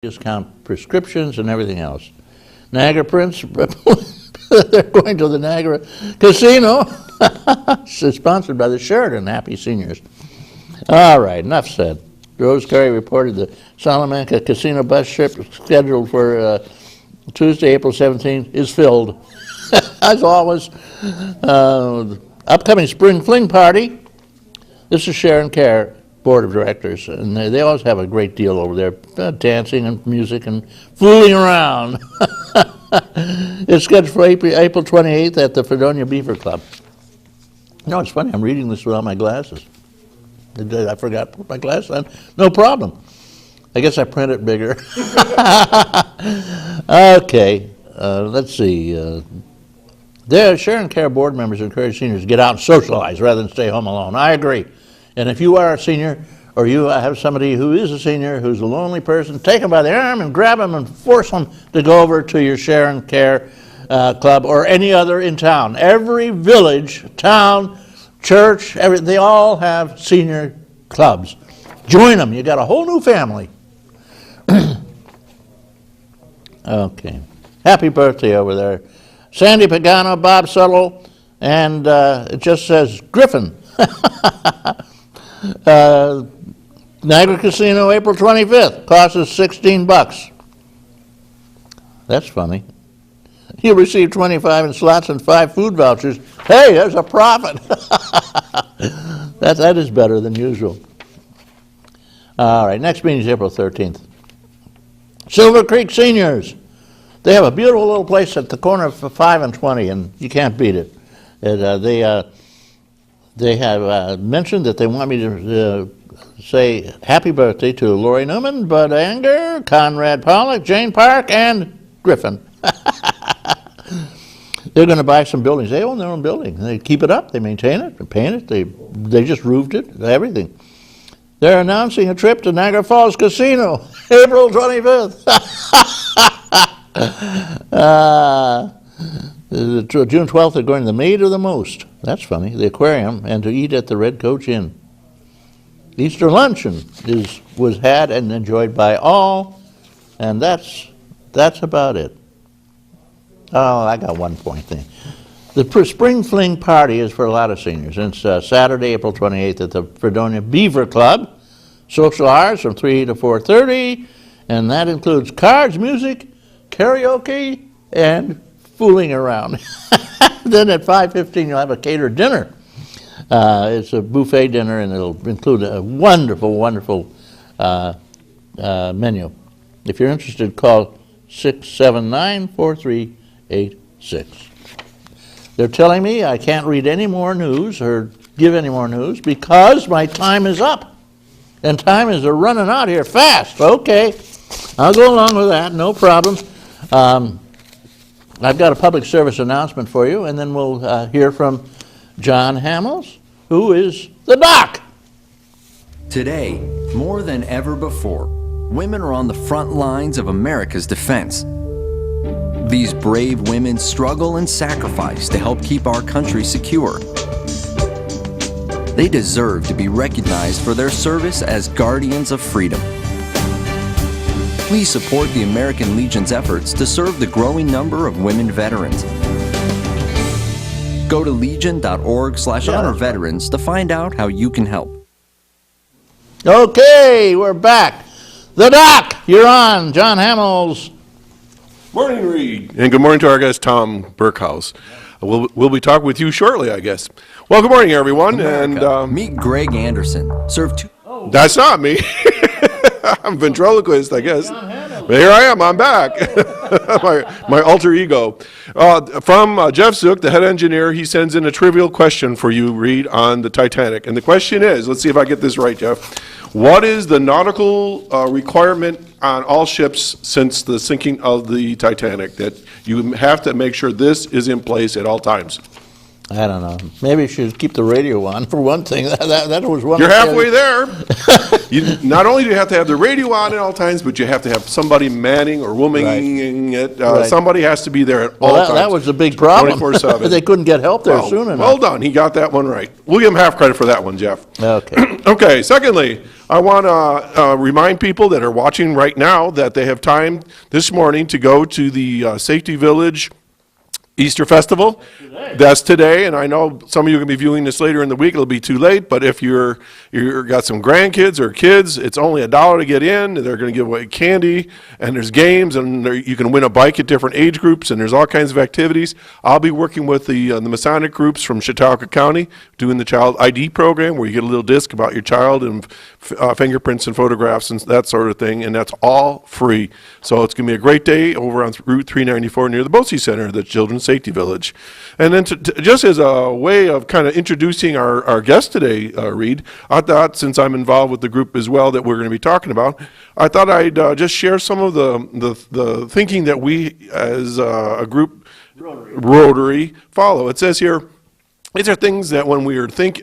discount prescriptions and everything else. Niagara Prince, they're going to the Niagara Casino. It's sponsored by the Sheraton. Happy seniors. All right, enough said. Rose Curry reported the Salamanca Casino bus trip scheduled for Tuesday, April 17th is filled. As always, upcoming Spring Fling Party. This is Sharon Care Board of Directors, and they always have a great deal over there, dancing and music and fooling around. It's scheduled for April 28th at the Fredonia Beaver Club. No, it's funny, I'm reading this without my glasses. I forgot to put my glasses on. No problem. I guess I print it bigger. Okay, let's see. There, Sharon Care Board members encourage seniors to get out and socialize rather than stay home alone. I agree. And if you are a senior, or you have somebody who is a senior who's a lonely person, take them by the arm and grab them and force them to go over to your Sharon Care Club or any other in town. Every village, town, church, they all have senior clubs. Join them. You got a whole new family. Okay. Happy birthday over there. Sandy Pagano, Bob Suttle, and it just says Griffin. Niagara Casino, April 25th. Cost us $16. That's funny. You receive 25 in slots and 5 food vouchers. Hey, there's a profit. That is better than usual. All right, next meeting is April 13th. Silver Creek Seniors. They have a beautiful little place at the corner of 5 and 20, and you can't beat it. They have mentioned that they want me to say happy birthday to Lori Newman, Bud Anger, Conrad Pollock, Jane Park, and Griffin. They're going to buy some buildings. They own their own building. They keep it up. They maintain it. They paint it. They just roofed it. Everything. They're announcing a trip to Niagara Falls Casino, April 25th. June 12th, they're going to the Maid of the Most. That's funny. The aquarium, and to eat at the Red Coach Inn. Easter luncheon was had and enjoyed by all, and that's about it. Oh, I got one point thing. The Spring Fling Party is for a lot of seniors. It's Saturday, April 28th at the Fredonia Beaver Club. Social hours from 3 to 4:30, and that includes cards, music, karaoke, and fooling around. Then at 5:15 you'll have a catered dinner. It's a buffet dinner, and it'll include a wonderful, wonderful menu. If you're interested, call 679-4386. They're telling me I can't read any more news or give any more news because my time is up. And time is running out here fast. Okay, I'll go along with that, no problem. I've got a public service announcement for you, and then we'll hear from John Hamels, who is the doc. Today, more than ever before, women are on the front lines of America's defense. These brave women struggle and sacrifice to help keep our country secure. They deserve to be recognized for their service as guardians of freedom. Please support the American Legion's efforts to serve the growing number of women veterans. Go to legion.org/honor-veterans to find out how you can help. Okay, we're back. The doc, you're on. John Hamels. Morning, Reed. And good morning to our guest, Tom Burkhouse. We'll be talking with you shortly, I guess. Well, good morning, everyone. America. And meet Greg Anderson. Served 2. Oh. That's not me. I'm a ventriloquist, I guess. But here I am. I'm back. my alter ego. From Jeff Zook, the head engineer, he sends in a trivial question for you, Reed, on the Titanic. And the question is, let's see if I get this right, Jeff. What is the nautical requirement on all ships since the sinking of the Titanic, that you have to make sure this is in place at all times? I don't know. Maybe you should keep the radio on for one thing. That was one. You're halfway there. Not only do you have to have the radio on at all times, but you have to have somebody manning or womaning it. Right. Somebody has to be there at all Well, times. that was the big problem. 24/7. They couldn't get help there Well, soon enough. well done. He got that one right. We'll give him half credit for that one, Jeff. Okay. Okay, secondly, I want to remind people that are watching right now that they have time this morning to go to the Safety Village Easter Festival. That's today, and I know some of you are going to be viewing this later in the week. It'll be too late, but if you're got some grandkids or kids, it's only $1 to get in. They're going to give away candy, and there's games, and you can win a bike at different age groups, and there's all kinds of activities. I'll be working with the Masonic groups from Chautauqua County, doing the child ID program, where you get a little disc about your child and fingerprints and photographs and that sort of thing, and that's all free. So it's going to be a great day over on Route 394 near the BOCES Center, the Children's Safety Village. And then just as a way of kind of introducing our guest today, Reed, I thought, since I'm involved with the group as well that we're going to be talking about, I thought I'd just share some of the thinking that we as a group, Rotary, follow. It says here, these are things that when we think,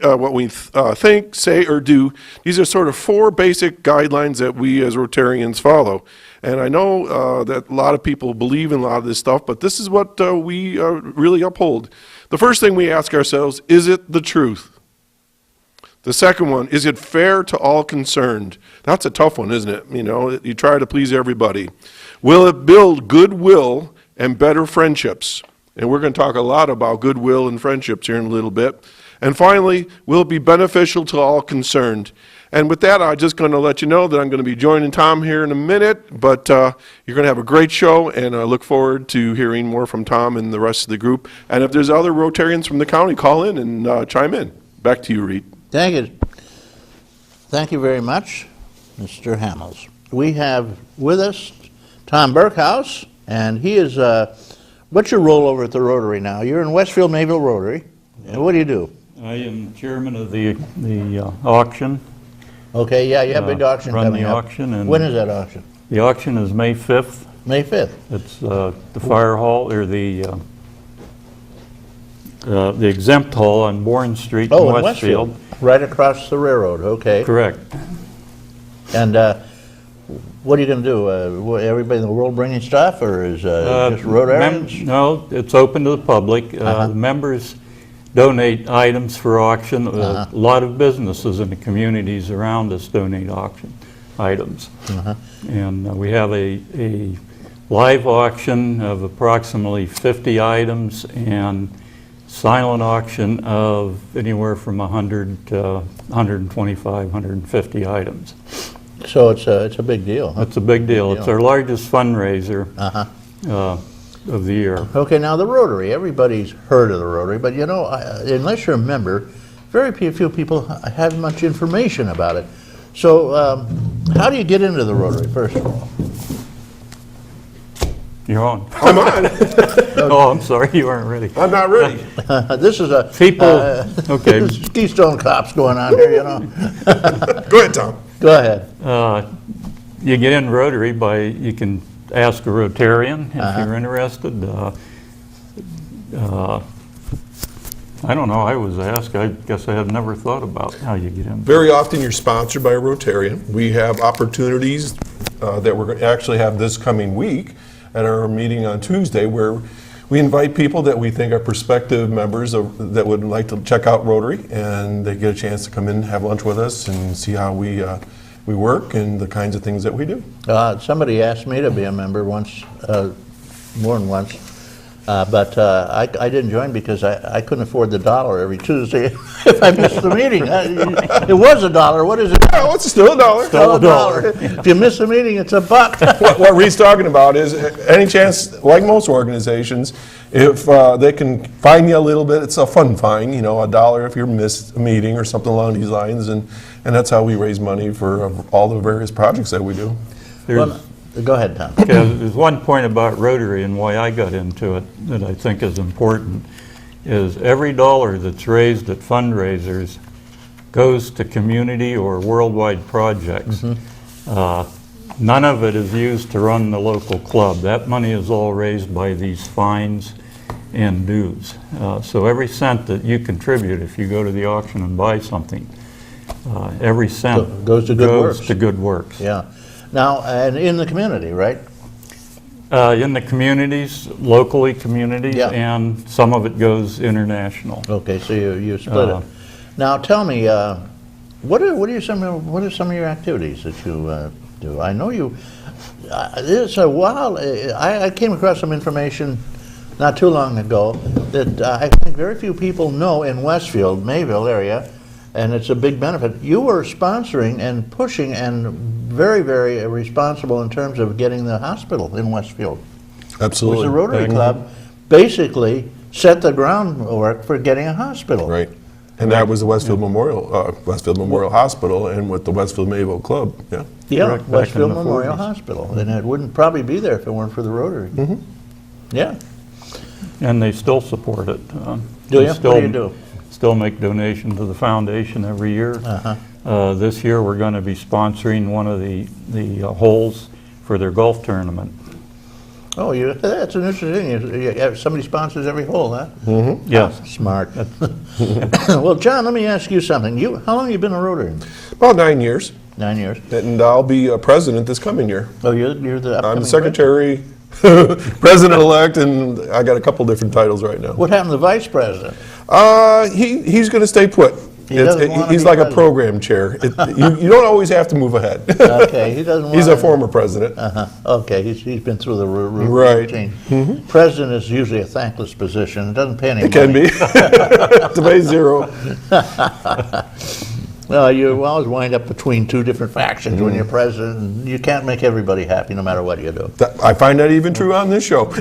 think, say, or do, these are sort of 4 basic guidelines that we as Rotarians follow. And I know that a lot of people believe in a lot of this stuff, but this is what we really uphold. The first thing we ask ourselves, is it the truth? The second one, is it fair to all concerned? That's a tough one, isn't it? You know, you try to please everybody. Will it build goodwill and better friendships? And we're going to talk a lot about goodwill and friendships here in a little bit. And finally, will it be beneficial to all concerned? And with that, I'm just going to let you know that I'm going to be joining Tom here in a minute, but you're going to have a great show, and I look forward to hearing more from Tom and the rest of the group. And if there's other Rotarians from the county, call in and chime in. Back to you, Reed. Thank you. Thank you very much, Mr. Hamels. We have with us Tom Burkhouse, and he is, what's your role over at the Rotary now? You're in Westfield Mayville Rotary. And what do you do? I am chairman of the auction. Okay, yeah, you have a big auction run coming the up. auction, and When is that auction? The auction is May 5th. May 5th. It's the fire hall, or the exempt hall on Bourne Street in Oh, in Westfield. Westfield, right across the railroad, okay. Correct. And what are you going to do? Everybody in the world bringing stuff, or is just Rotarians? No, it's open to the public. The members donate items for auction. A lot of businesses in the communities around us donate auction items. And we have a live auction of approximately 50 items and silent auction of anywhere from 100 to 125, 150 items. So it's a big deal. Huh? It's a big deal. It's our largest fundraiser of the year. Okay, now the Rotary, everybody's heard of the Rotary, but you know, unless you're a member, very few people have much information about it. So how do you get into the Rotary, first of all? You're on. I'm on. Oh, I'm sorry, you weren't ready. I'm not ready. This is a People, okay. this is Keystone Cops going on here, you know. Go ahead, Tom. Go ahead. You get in Rotary by, you can ask a Rotarian if you're interested. I don't know, I was asked, I guess I had never thought about how you get in. Very often you're sponsored by a Rotarian. We have opportunities that we're going to actually have this coming week at our meeting on Tuesday, where we invite people that we think are prospective members that would like to check out Rotary, and they get a chance to come in and have lunch with us and see how we work and the kinds of things that we do. Somebody asked me to be a member once, more than once, but I didn't join because I couldn't afford the $1 every Tuesday if I missed the meeting. It was $1. What is it? Oh, it's still $1. Still $1. If you miss a meeting, it's $1. What Reed's talking about is any chance, like most organizations, if they can fine you a little bit, it's a fun fine, you know, $1 if you missed a meeting or something along these lines, and that's how we raise money for all the various projects that we do. Well, go ahead, Tom. There's one point about Rotary and why I got into it that I think is important, is every dollar that's raised at fundraisers goes to community or worldwide projects. None of it is used to run the local club. That money is all raised by these fines and dues. So every cent that you contribute, if you go to the auction and buy something, every cent Goes to good works. to good works. Yeah. Now, and in the community, right? In the communities, locally communities, Yeah. and some of it goes international. Okay, so you split Uh, it. Now, tell me, what are some of your activities that you do? I know you. It's a while. I came across some information not too long ago that I think very few people know in Westfield, Mayville area, and it's a big benefit. You were sponsoring and pushing and very, very responsible in terms of getting the hospital in Westfield. Absolutely. Which the Rotary Club basically set the groundwork for getting a hospital. Right. And that was the Westfield Memorial Hospital, and with the Westfield Mayville Club, yeah. Yeah, Correct, back in Westfield the Memorial 40s. Hospital, and it wouldn't probably be there if it weren't for the Rotary. Yeah. And they still support it. Do they you? What still- do you do? Still make donations to the foundation every year. This year, we're going to be sponsoring one of the holes for their golf tournament. Oh, that's an interesting thing. You have somebody sponsors every hole, huh? Yes. Smart. Well, John, let me ask you something. How long have you been a Rotarian? About 9 years, 9 years. and I'll be president this coming year. Oh, you're the upcoming I'm secretary, president-elect, and I got a couple different titles right now. What happened to the vice president? He's going to stay put. He doesn't wanna He's be like a president. program chair. You don't always have to move ahead. Okay, he doesn't want. He's a former president. Okay, he's been through the Right. routine. President is usually a thankless position. It doesn't pay any It can money. be. To pay zero. Well, you always wind up between two different factions when you're president, and you can't make everybody happy no matter what you do. I find that even true on this show.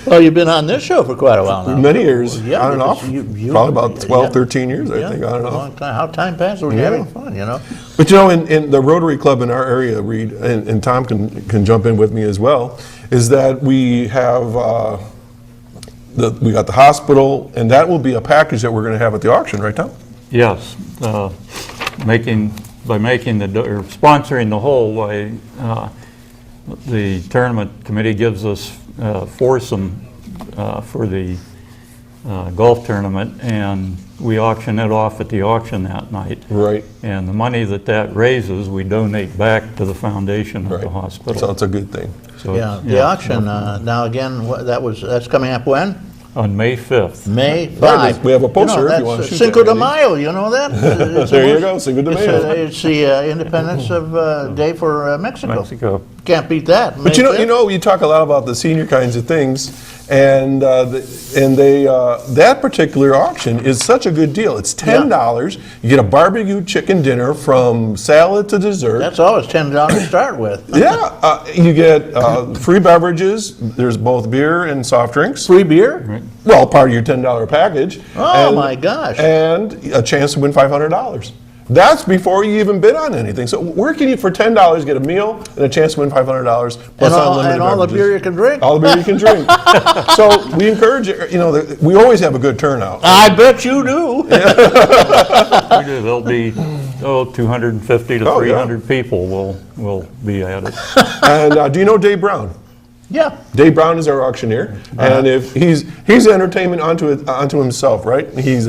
Well, you've been on this show for quite a while now. Many years, Yeah, on and because off. you- Probably about 12, yeah. 13 years, I Yeah, think, on and a off. long time. How time passes when you're Yeah. having fun, you know? But you know, in the Rotary Club in our area, Reed, and Tom can jump in with me as well, is that we have, we got the hospital, and that will be a package that we're going to have at the auction, right, Tom? Yes. Or sponsoring the hole, the tournament committee gives us foursome for the golf tournament, and we auction it off at the auction that night. Right. And the money that raises, we donate back to the foundation of Right. the hospital. So it's a good thing. So Yeah, it's- the auction, now again, that's coming up when? On May 5th. May Right, 5. we have a poster if you that's wanna shoot Cinco that, de Randy. Mayo, you know that? It's There you almost- go, Cinco de it's, Mayo. It's the Independence of Day for Mexico. Mexico. Can't beat that. But May you 5th. you talk a lot about the senior kinds of things, and that particular auction is such a good deal. It's $10. You get a barbecue chicken dinner from salad to dessert. That's always $10 to start with. Yeah, you get free beverages. There's both beer and soft drinks. Free beer? Well, part of your $10 package. Oh, my gosh. And a chance to win $500. That's before you even bid on anything. So where can you, for $10, get a meal and a chance to win $500 plus And all unlimited the beverages? beer you can drink? All the beer you can drink. So we encourage you, we always have a good turnout. I bet you do. We do. There'll be 250 to Oh, yeah. 300 people will be at it. And do you know Dave Brown? Yeah. Dave Brown is our auctioneer, and if he's entertainment unto himself, right? He's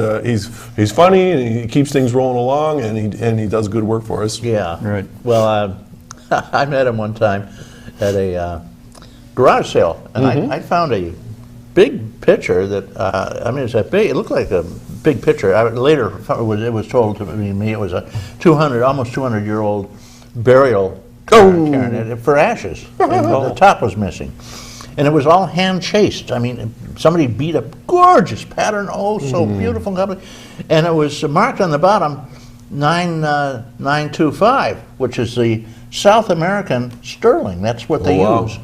funny, and he keeps things rolling along, and he does good work for us. Yeah. Right. Well, I met him one time at a garage sale, and I found a big picture that, it's a big, it looked like a big picture. Later, it was told to me it was a almost 200-year-old burial cairn for ashes. And the top was missing. And it was all hand chased. I mean, somebody beat a gorgeous pattern, so beautiful. And it was marked on the bottom 925, which is the South American sterling. That's what they wow. use.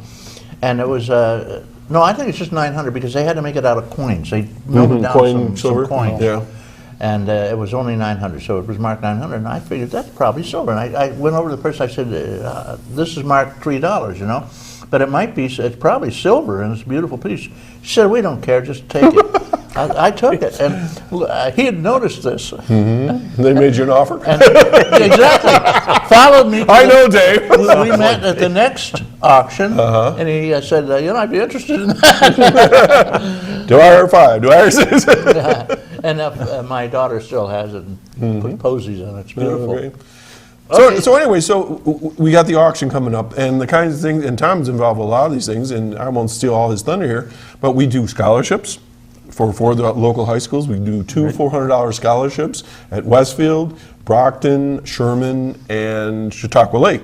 And it was, no, I think it's just 900 because they had to make it out of coins. They melted down some coins. Yeah. And it was only 900, so it was marked 900. And I figured that's probably silver. And I went over to the person. I said, "This is marked $3, but it might be. It's probably silver, and it's a beautiful piece." She said, "We don't care. Just take it." I took it, and he had noticed this. They made you an offer? And exactly. Followed me. to I the- know, Dave. We met at the next auction, and he said, I'd be interested in that. Do I hire 5? Do I hire 6? And my daughter still has it and put posies on it. It's beautiful. Okay. So anyway, we got the auction coming up, and the kinds of things, and Tom's involved with a lot of these things, and I won't steal all his thunder here, but we do scholarships for the local high schools. We do 2 $400 scholarships at Westfield, Brockton, Sherman, and Chautauqua Lake.